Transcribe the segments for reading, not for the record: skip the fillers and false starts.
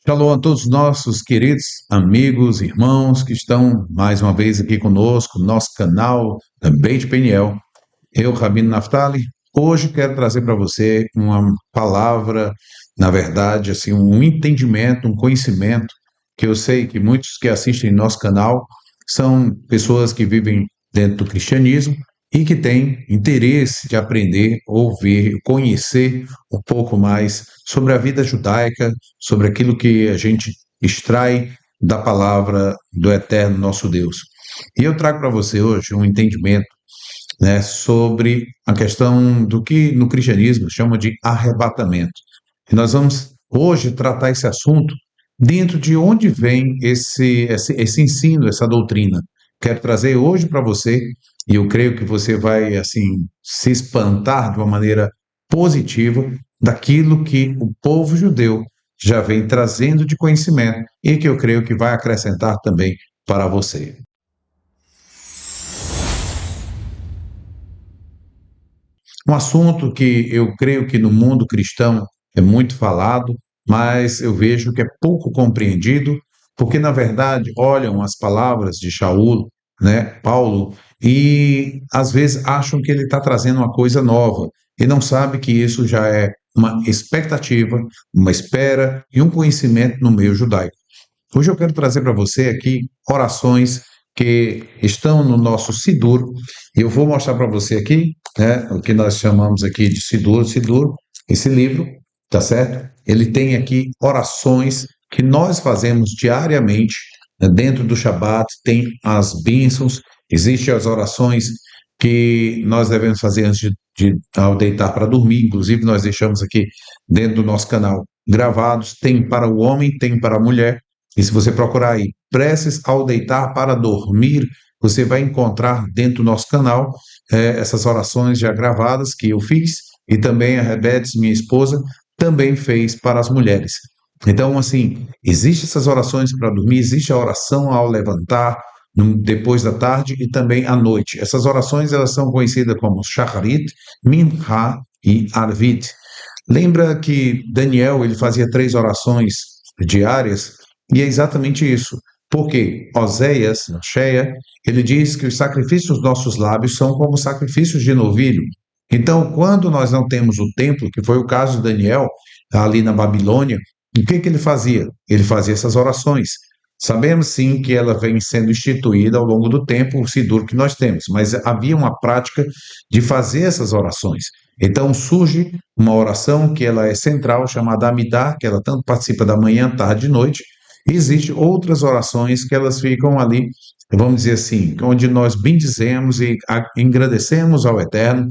Shalom a todos os nossos queridos amigos, irmãos que estão mais uma vez aqui conosco, no nosso canal da Beit Peniel. Eu, Rabino Naftali, hoje quero trazer para você uma palavra, na verdade, assim, um entendimento, um conhecimento, que eu sei que muitos que assistem nosso canal são pessoas que vivem dentro do cristianismo e que têm interesse de aprender, ouvir, conhecer um pouco mais sobre a vida judaica, sobre aquilo que a gente extrai da palavra do eterno nosso Deus. E eu trago para você hoje um entendimento, né, sobre a questão do que no cristianismo chama de arrebatamento. E nós vamos hoje tratar esse assunto dentro de onde vem esse ensino, essa doutrina. Quero trazer hoje para você, e eu creio que você vai assim se espantar de uma maneira positiva daquilo que o povo judeu já vem trazendo de conhecimento e que eu creio que vai acrescentar também para você. Um assunto que eu creio que no mundo cristão é muito falado, mas eu vejo que é pouco compreendido, porque na verdade olham as palavras de Shaul, né, Paulo, e às vezes acham que ele está trazendo uma coisa nova e não sabe que isso já é uma expectativa, uma espera e um conhecimento no meio judaico. Hoje eu quero trazer para você aqui orações que estão no nosso Sidur, e eu vou mostrar para você aqui, né, o que nós chamamos aqui de Sidur. Sidur, esse livro, tá certo? Ele tem aqui orações que nós fazemos diariamente, né, dentro do Shabat, tem as bênçãos, existem as orações que nós devemos fazer antes ao deitar para dormir, inclusive nós deixamos aqui dentro do nosso canal gravados, tem para o homem, tem para a mulher. E se você procurar aí, preces ao deitar para dormir, você vai encontrar dentro do nosso canal essas orações já gravadas que eu fiz e também a Rebetes, minha esposa, também fez para as mulheres. Então, assim, existem essas orações para dormir, existe a oração ao levantar, depois da tarde e também à noite. Essas orações elas são conhecidas como Shacharit, Mincha e Arvit. Lembra que Daniel ele fazia 3 orações diárias? E é exatamente isso. Porque Oséias, na Sheia, ele diz que os sacrifícios dos nossos lábios são como sacrifícios de novilho. Então, quando nós não temos o templo, que foi o caso de Daniel, ali na Babilônia, o que ele fazia? Ele fazia essas orações. Sabemos sim que ela vem sendo instituída ao longo do tempo, o Sidur que nós temos, mas havia uma prática de fazer essas orações. Então surge uma oração que ela é central, chamada Amidah, que ela tanto participa da manhã, tarde e noite. E existem outras orações que elas ficam ali, vamos dizer assim, onde nós bendizemos e engrandecemos ao Eterno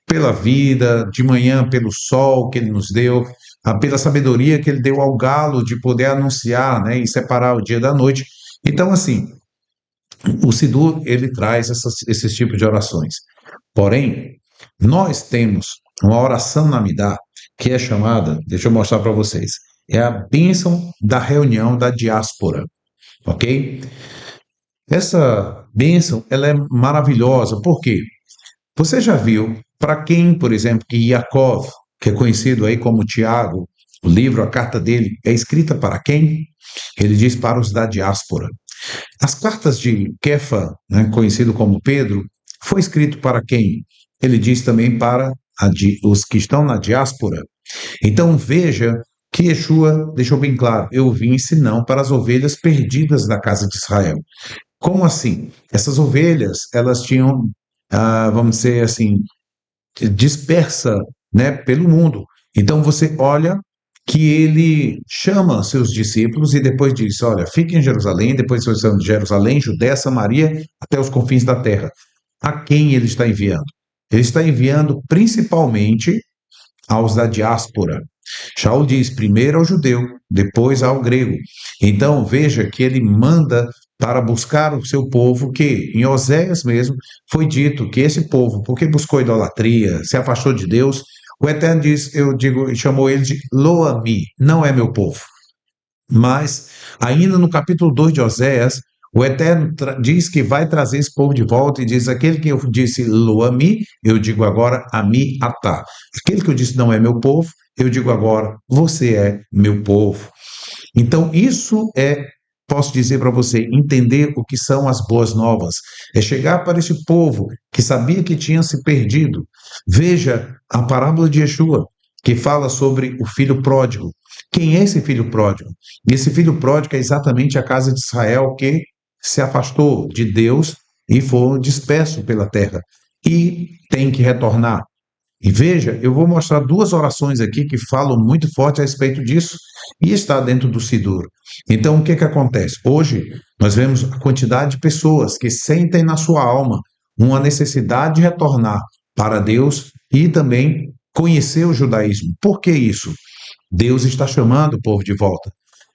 pela vida, de manhã pelo sol que ele nos deu, pela sabedoria que ele deu ao galo de poder anunciar, né, e separar o dia da noite. Então, assim, o Sidur, ele traz esses tipos de orações. Porém, nós temos uma oração na Midá que é chamada, deixa eu mostrar para vocês, é a bênção da reunião da diáspora, ok? Essa bênção, ela é maravilhosa, por quê? Você já viu para quem, por exemplo, que Yaakov, que é conhecido aí como Tiago, o livro, a carta dele, é escrita para quem? Ele diz para os da diáspora. As cartas de Kefa, né, conhecido como Pedro, foi escrito para quem? Ele diz também para os que estão na diáspora. Então veja que Yeshua deixou bem claro, eu vim senão para as ovelhas perdidas da casa de Israel. Como assim? Essas ovelhas, elas tinham, vamos dizer assim, dispersa, né, pelo mundo. Então você olha que ele chama seus discípulos e depois diz, olha, fiquem em Jerusalém, depois vocês são de Jerusalém, Judéia, Samaria, até os confins da terra. A quem ele está enviando? Ele está enviando principalmente aos da diáspora. Shaul diz primeiro ao judeu, depois ao grego. Então veja que ele manda para buscar o seu povo, que em Oséias mesmo foi dito que esse povo, porque buscou idolatria, se afastou de Deus, o Eterno diz, eu digo, chamou ele de Loami, não é meu povo. Mas, ainda no capítulo 2 de Oséias, o Eterno diz que vai trazer esse povo de volta e diz, aquele que eu disse Loami, eu digo agora Ami Atá. Aquele que eu disse não é meu povo, eu digo agora, você é meu povo. Então, isso é, posso dizer para você, entender o que são as boas novas. É chegar para esse povo que sabia que tinha se perdido. Veja a parábola de Yeshua, que fala sobre o filho pródigo. Quem é esse filho pródigo? Esse filho pródigo é exatamente a casa de Israel que se afastou de Deus e foi disperso pela terra e tem que retornar. E veja, eu vou mostrar duas orações aqui que falam muito forte a respeito disso e está dentro do Sidur. Então, o que que acontece? Hoje, nós vemos a quantidade de pessoas que sentem na sua alma uma necessidade de retornar para Deus e também conhecer o judaísmo. Por que isso? Deus está chamando o povo de volta.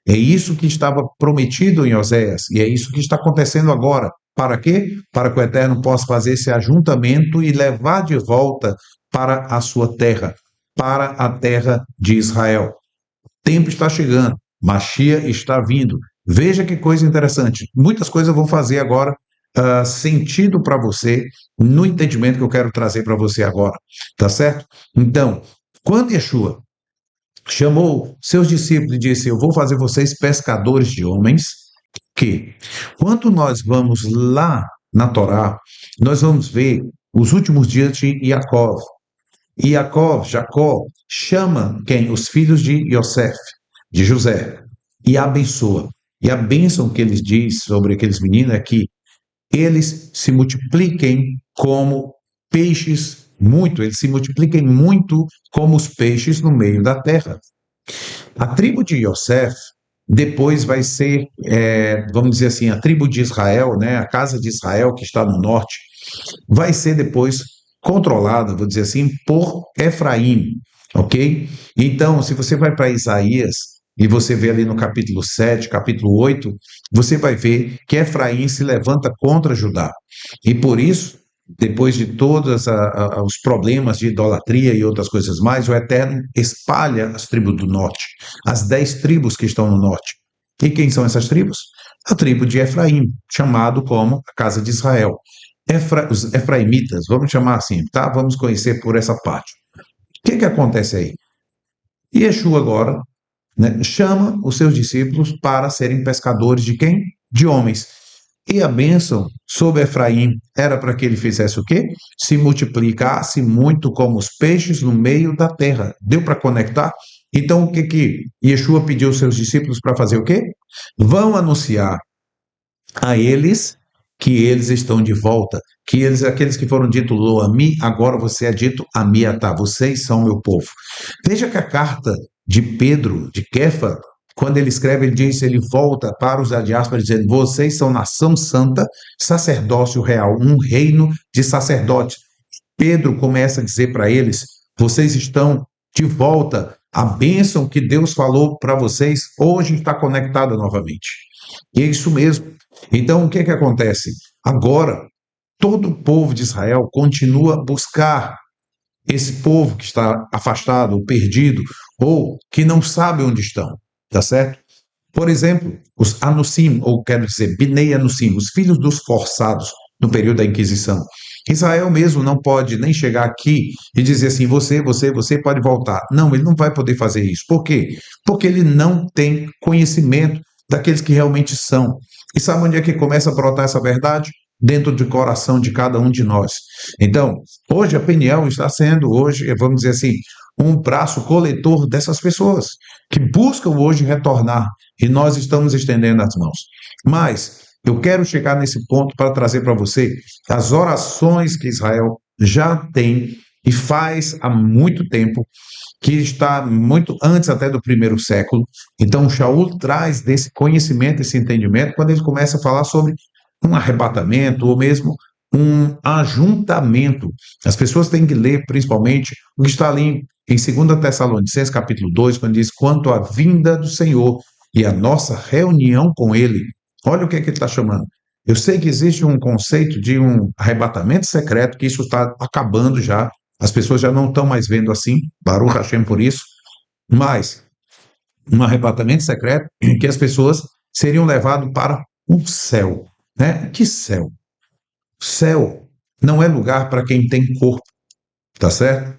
É isso que estava prometido em Oséias, e é isso que está acontecendo agora. Para quê? Para que o Eterno possa fazer esse ajuntamento e levar de volta para a sua terra, para a terra de Israel. O tempo está chegando, Machia está vindo. Veja que coisa interessante. Muitas coisas eu vou fazer agora sentido para você no entendimento que eu quero trazer para você agora, tá certo? Então, quando Yeshua chamou seus discípulos e disse: Eu vou fazer vocês pescadores de homens. Que quando nós vamos lá na Torá, nós vamos ver os últimos dias de Jacó. E Jacó, chama quem? Os filhos de Yosef, de José, e abençoa. E a bênção que eles diz sobre aqueles meninos é que eles se multipliquem como peixes, muito, eles se multipliquem muito como os peixes no meio da terra. A tribo de Yosef depois vai ser, vamos dizer assim, a tribo de Israel, né, a casa de Israel que está no norte, vai ser depois controlada, vou dizer assim, por Efraim, ok? Então, se você vai para Isaías e você vê ali no capítulo 7, capítulo 8, você vai ver que Efraim se levanta contra Judá. E por isso, depois de todos os problemas de idolatria e outras coisas mais, o Eterno espalha as tribos do norte, as 10 tribos que estão no norte. E quem são essas tribos? A tribo de Efraim, chamado como a casa de Israel. Os efraimitas, vamos chamar assim, tá? Vamos conhecer por essa parte. O que que acontece aí? Yeshua agora, né, chama os seus discípulos para serem pescadores de quem? De homens. E a bênção sobre Efraim era para que ele fizesse o quê? Se multiplicasse muito como os peixes no meio da terra. Deu para conectar? Então, o que que Yeshua pediu aos seus discípulos para fazer o quê? Vão anunciar a eles que eles estão de volta, que eles, aqueles que foram ditos Lo-Ami, agora você é dito Amiatá, vocês são meu povo. Veja que a carta de Pedro, de Kefa, quando ele escreve, ele diz, ele volta para os da diáspora dizendo, vocês são nação santa, sacerdócio real, um reino de sacerdotes. Pedro começa a dizer para eles, vocês estão de volta, a bênção que Deus falou para vocês hoje está conectada novamente. E é isso mesmo. Então, o que que acontece? Agora, todo o povo de Israel continua a buscar esse povo que está afastado, ou perdido, ou que não sabe onde estão, tá certo? Por exemplo, os Anusim, ou quero dizer, Binei Anusim, os filhos dos forçados no período da Inquisição. Israel mesmo não pode nem chegar aqui e dizer assim, você pode voltar. Não, ele não vai poder fazer isso. Por quê? Porque ele não tem conhecimento daqueles que realmente são. E sabe onde é que começa a brotar essa verdade? Dentro do coração de cada um de nós. Então, hoje a Peniel está sendo, hoje, vamos dizer assim, um braço coletor dessas pessoas que buscam hoje retornar e nós estamos estendendo as mãos. Mas eu quero chegar nesse ponto para trazer para você as orações que Israel já tem e faz há muito tempo, que está muito antes até do primeiro século. Então, Shaul traz desse conhecimento, esse entendimento, quando ele começa a falar sobre um arrebatamento ou mesmo um ajuntamento. As pessoas têm que ler, principalmente, o que está ali em 2 Tessalonicenses, capítulo 2, quando diz quanto à vinda do Senhor e a nossa reunião com Ele. Olha o que é que ele está chamando. Eu sei que existe um conceito de um arrebatamento secreto, que isso está acabando já. As pessoas já não estão mais vendo assim, Baruch Hashem por isso, mas um arrebatamento secreto em que as pessoas seriam levadas para o céu. Né? Que céu? Céu não é lugar para quem tem corpo, tá certo?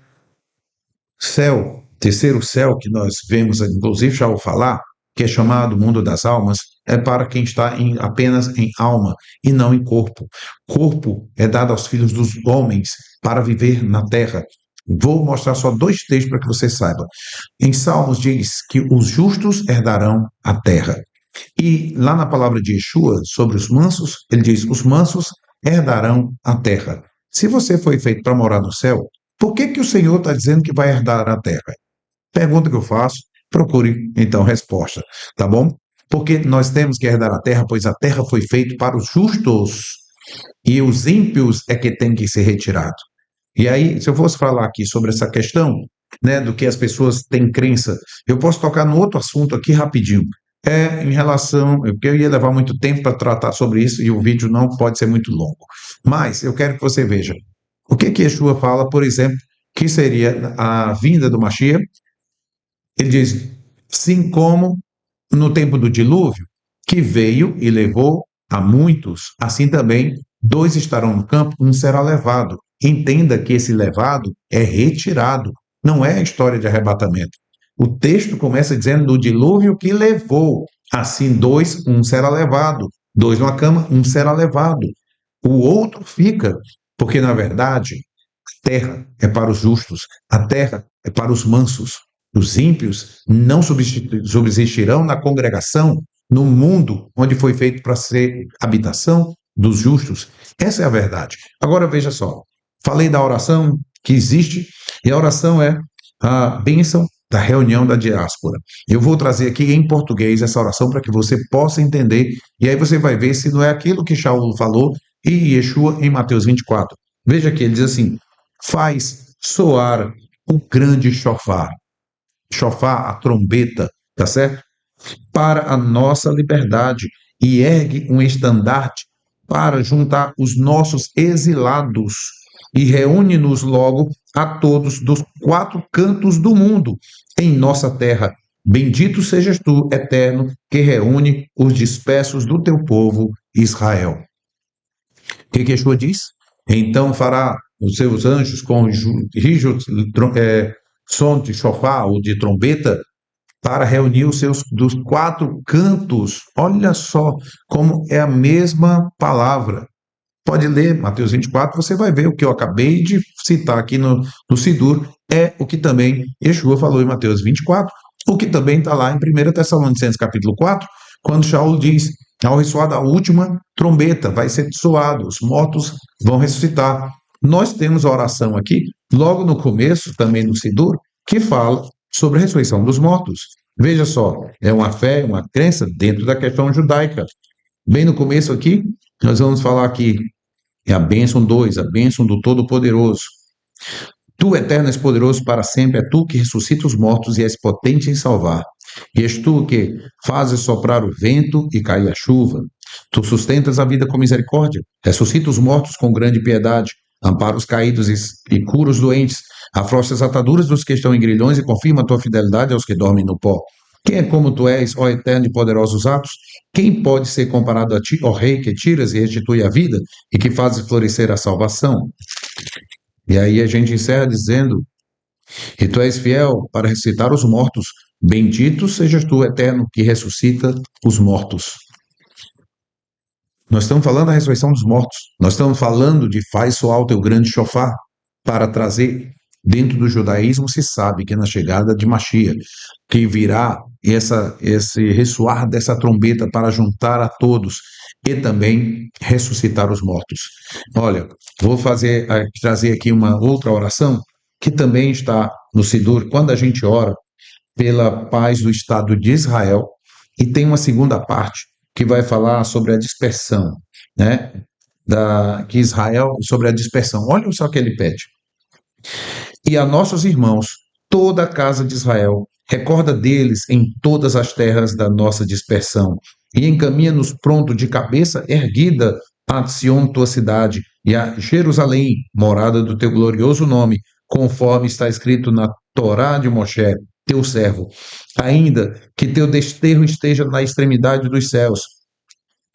Céu, terceiro céu que nós vemos, inclusive já vou falar, que é chamado mundo das almas, é para quem está apenas em alma e não em corpo. Corpo é dado aos filhos dos homens para viver na terra. Vou mostrar só dois textos para que você saiba. Em Salmos diz que os justos herdarão a terra. E lá na palavra de Yeshua, sobre os mansos, ele diz: os mansos herdarão a terra. Se você foi feito para morar no céu, por que o Senhor está dizendo que vai herdar a terra? Pergunta que eu faço, procure então resposta, tá bom? Porque nós temos que herdar a terra, pois a terra foi feita para os justos e os ímpios é que tem que ser retirado. E aí, se eu fosse falar aqui sobre essa questão, né, do que as pessoas têm crença, eu posso tocar no outro assunto aqui rapidinho. É em relação, porque eu ia levar muito tempo para tratar sobre isso e o vídeo não pode ser muito longo. Mas eu quero que você veja o que Yeshua fala, por exemplo, que seria a vinda do Mashiach. Ele diz, assim como no tempo do dilúvio, que veio e levou a muitos, assim também dois estarão no campo, um será levado. Entenda que esse levado é retirado, não é a história de arrebatamento. O texto começa dizendo do dilúvio que levou, assim dois, um será levado, dois numa cama, um será levado. O outro fica, porque na verdade a terra é para os justos, a terra é para os mansos. Os ímpios não subsistirão na congregação, no mundo onde foi feito para ser habitação dos justos. Essa é a verdade. Agora veja só, falei da oração que existe, e a oração é a bênção da reunião da diáspora. Eu vou trazer aqui em português essa oração para que você possa entender, e aí você vai ver se não é aquilo que Shaul falou e Yeshua em Mateus 24. Veja que ele diz assim: faz soar o grande chofar. Chofar, a trombeta, tá certo? Para a nossa liberdade e ergue um estandarte para juntar os nossos exilados e reúne-nos logo a todos dos quatro cantos do mundo em nossa terra. Bendito sejas tu, eterno, que reúne os dispersos do teu povo Israel. O que Yeshua diz? Então fará os seus anjos com rijos, som de chofar ou de trombeta para reunir os seus dos quatro cantos. Olha só como é a mesma palavra. Pode ler Mateus 24, você vai ver o que eu acabei de citar aqui no Sidur, é o que também Yeshua falou em Mateus 24, o que também está lá em 1 Tessalonicenses capítulo 4, quando Shaul diz, ao ressoar da última trombeta, vai ser soado, os mortos vão ressuscitar. Nós temos a oração aqui, logo no começo, também no Sidur, que fala sobre a ressurreição dos mortos. Veja só, é uma fé, uma crença dentro da questão judaica. Bem no começo aqui, nós vamos falar aqui, é a bênção 2, a bênção do Todo-Poderoso. Tu, eterno, és poderoso para sempre, é tu que ressuscita os mortos e és potente em salvar. E és tu que fazes soprar o vento e cair a chuva. Tu sustentas a vida com misericórdia, ressuscita os mortos com grande piedade, ampara os caídos e cura os doentes, afrouxa as ataduras dos que estão em grilhões e confirma a tua fidelidade aos que dormem no pó. Quem é como tu és, ó eterno e poderosos atos? Quem pode ser comparado a ti, ó rei, que tiras e restitui a vida e que fazes florescer a salvação? E aí a gente encerra dizendo, e tu és fiel para ressuscitar os mortos, bendito sejas tu, eterno, que ressuscita os mortos. Nós estamos falando da ressurreição dos mortos, nós estamos falando de faz soar o teu grande chofar, para trazer, dentro do judaísmo se sabe que na chegada de Mashiach, que virá esse ressoar dessa trombeta para juntar a todos e também ressuscitar os mortos. Olha, vou trazer aqui uma outra oração que também está no Sidur, quando a gente ora pela paz do Estado de Israel, e tem uma segunda parte que vai falar sobre a dispersão, né? Que Israel, sobre a dispersão. Olha só o que ele pede. E a nossos irmãos, toda a casa de Israel, recorda deles em todas as terras da nossa dispersão, e encaminha-nos pronto de cabeça erguida a Sion, tua cidade, e a Jerusalém, morada do teu glorioso nome, conforme está escrito na Torá de Moshe, teu servo. Ainda que teu desterro esteja na extremidade dos céus,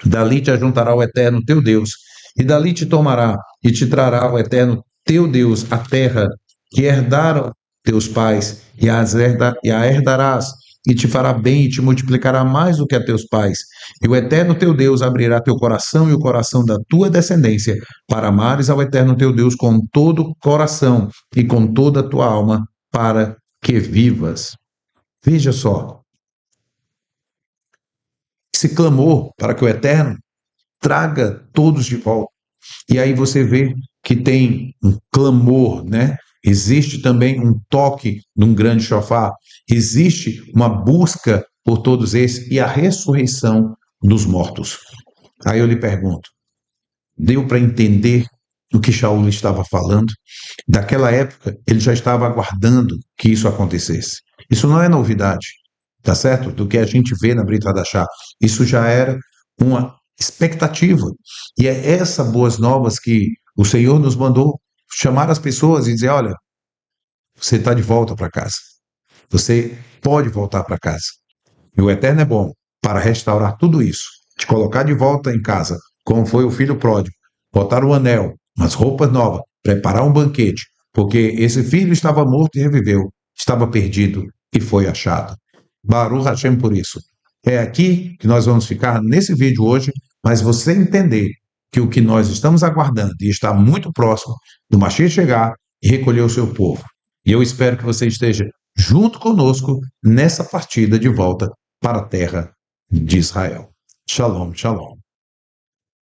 dali te ajuntará o eterno teu Deus, e dali te tomará e te trará o eterno teu Deus a terra que herdaram teus pais, e a herdarás, e te fará bem e te multiplicará mais do que a teus pais. E o Eterno teu Deus abrirá teu coração e o coração da tua descendência, para amares ao Eterno teu Deus com todo o coração e com toda a tua alma, para que vivas. Veja só, esse clamor para que o Eterno traga todos de volta. E aí você vê que tem um clamor, né? Existe também um toque num grande chofar, existe uma busca por todos esses e a ressurreição dos mortos. Aí eu lhe pergunto, deu para entender o que Shaul estava falando? Daquela época, ele já estava aguardando que isso acontecesse. Isso não é novidade, tá certo? Do que a gente vê na Brit Hadashah. Isso já era uma expectativa. E é essa boas novas que o Senhor nos mandou chamar as pessoas e dizer, olha, você está de volta para casa. Você pode voltar para casa. E o Eterno é bom para restaurar tudo isso, te colocar de volta em casa, como foi o filho pródigo, botar o anel, umas roupas novas, preparar um banquete, porque esse filho estava morto e reviveu, estava perdido e foi achado. Baruch Hashem por isso. É aqui que nós vamos ficar nesse vídeo hoje, mas você entender que o que nós estamos aguardando e está muito próximo do Mashiach chegar e recolher o seu povo. E eu espero que você esteja junto conosco nessa partida de volta para a terra de Israel. Shalom, shalom.